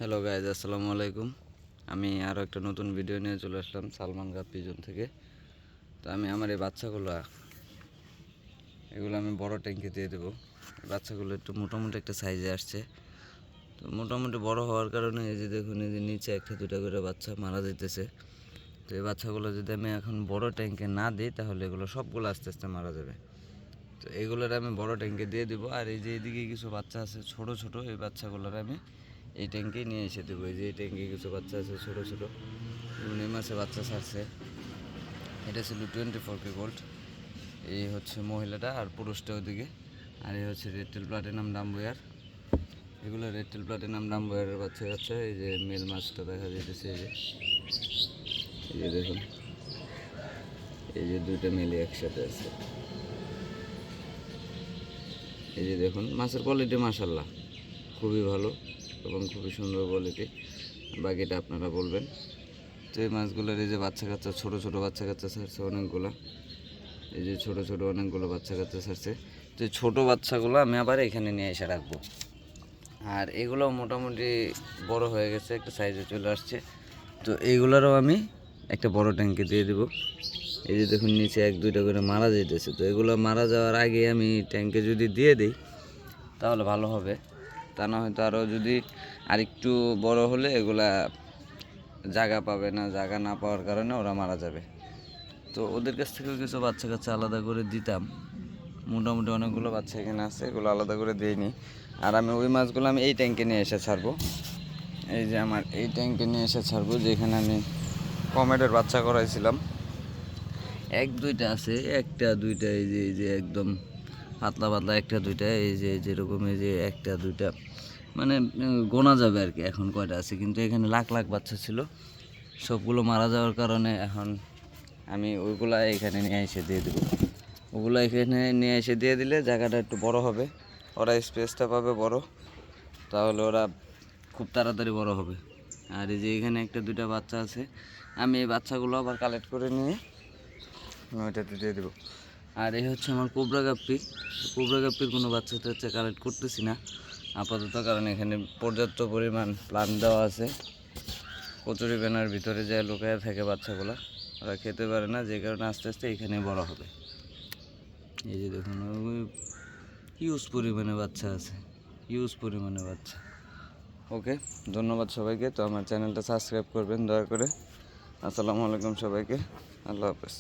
Hello guys, আসসালামু আলাইকুম। আমি আরও একটা নতুন ভিডিও নিয়ে চলে আসলাম সালমান গাপ পিজন থেকে। তো আমি আমার এই বাচ্চাগুলো এগুলো আমি বড় ট্যাঙ্কে দিয়ে দেবো। বাচ্চাগুলো একটু মোটামুটি একটা সাইজে আসছে। তো মোটামুটি বড় হওয়ার কারণে এই যে দেখুন, এই যে নিচে একটা দুটা করে বাচ্চা মারা যেতেছে। তো এই বাচ্চাগুলো যদি আমি এখন বড় ট্যাঙ্কে না দিই তাহলে এগুলো সবগুলো আস্তে আস্তে মারা যাবে। তো এইগুলোর আমি বড় ট্যাঙ্কে দিয়ে দেবো। আর এই যে এদিকে কিছু বাচ্চা আছে ছোট ছোট, এই বাচ্চাগুলোর আমি এই ট্যাঙ্কেই নিয়ে এসে দেবো। এই যে এই ট্যাঙ্কে কিছু বাচ্চা আছে ছোটো ছোটো, যেমন এই মাসে বাচ্চা ছাড়ছে। এটা ছিল 24K গোল্ড। এই হচ্ছে মহিলাটা, আর পুরুষটা ওদিকে। আর এই হচ্ছে রেড টেল প্লাটিনাম ডাম্বয়ার। এগুলো রেড টেল প্লাটিনাম ডাম্বয়ারের বাচ্চা কাচ্চা। এই যে মেল মাছটা দেখা যেতেছে, এই যে দেখুন, এই যে দুইটা মেলে একসাথে আছে। এই যে দেখুন, মাছের কোয়ালিটি মাশাল্লাহ খুবই ভালো এবং খুবই সুন্দর কোয়ালিটি। বাকিটা আপনারা বলবেন। তো এই মাছগুলোর এই যে বাচ্চা কাচ্চা, ছোটো ছোটো বাচ্চা কাচ্চা ছাড়ছে অনেকগুলো। এই যে ছোটো ছোটো অনেকগুলো বাচ্চা কাচ্চা ছাড়ছে। তো এই ছোটো বাচ্চাগুলো আমি আবার এখানে নিয়ে এসে রাখবো। আর এগুলো মোটামুটি বড় হয়ে গেছে, একটা সাইজে চলে আসছে। তো এইগুলোরও আমি একটা বড় ট্যাঙ্কে দিয়ে দেবো। এই যে দেখুন, নিচে এক দুইটা করে মারা যেতেছে। তো এগুলো মারা যাওয়ার আগে আমি ট্যাঙ্কে যদি দিয়ে দিই তাহলে ভালো হবে। তা না হয়তো আরও যদি আরেকটু বড় হলে এগুলা জায়গা পাবে না, জায়গা না পাওয়ার কারণে ওরা মারা যাবে। তো ওদের কাছ থেকেও কিছু বাচ্চা কাচ্চা আলাদা করে দিতাম। মোটামুটি অনেকগুলো বাচ্চা এখানে আছে, এগুলো আলাদা করে দিইনি। আর আমি ওই মাছগুলো আমি এই ট্যাঙ্কে নিয়ে এসে ছাড়বো। এই যে আমার এই ট্যাঙ্কে নিয়ে এসে ছাড়বো, যেখানে আমি কমেডের বাচ্চা করাইছিলাম। এক দুইটা আছে, একটা দুইটা, এই যে একদম পাতলা পাতলা একটা দুইটা, এই যে যেরকম, এই যে একটা দুইটা, মানে গোনা যাবে আর কি এখন কয়টা আছে। কিন্তু এখানে লাখ লাখ বাচ্চা ছিল, সবগুলো মারা যাওয়ার কারণে এখন আমি ওইগুলা এখানে নিয়ে এসে দিয়ে দেবো। ওগুলো এখানে নিয়ে এসে দিয়ে দিলে জায়গাটা একটু বড় হবে, ওরা স্পেসটা পাবে বড়, তাহলে ওরা খুব তাড়াতাড়ি বড় হবে। আর এই যে এখানে একটা দুইটা বাচ্চা আছে, আমি এই বাচ্চাগুলো আবার কালেক্ট করে নিয়ে আমি ওইটাতে দিয়ে দেবো। আর এই হচ্ছে আমার কোবরা গাপ্পি। কোবরা গাপ্পির কোনো বাচ্চা টাচ্চা কালেক্ট করতেছি না আপাতত, কারণ এখানে পর্যাপ্ত পরিমাণ প্লান দেওয়া আছে। কচুরি ব্যানার ভিতরে যায় লুকায় থাকে বাচ্চাগুলো, ওরা খেতে পারে না, যে কারণে আস্তে আস্তে এখানে বড় হবে। এই যে দেখুন, হিউজ পরিমাণে বাচ্চা আছে, হিউজ পরিমাণে বাচ্চা। ওকে, ধন্যবাদ সবাইকে। তো আমার চ্যানেলটা সাবস্ক্রাইব করবেন দয়া করে। আসসালামু আলাইকুম সবাইকে, আল্লাহ হাফেজ।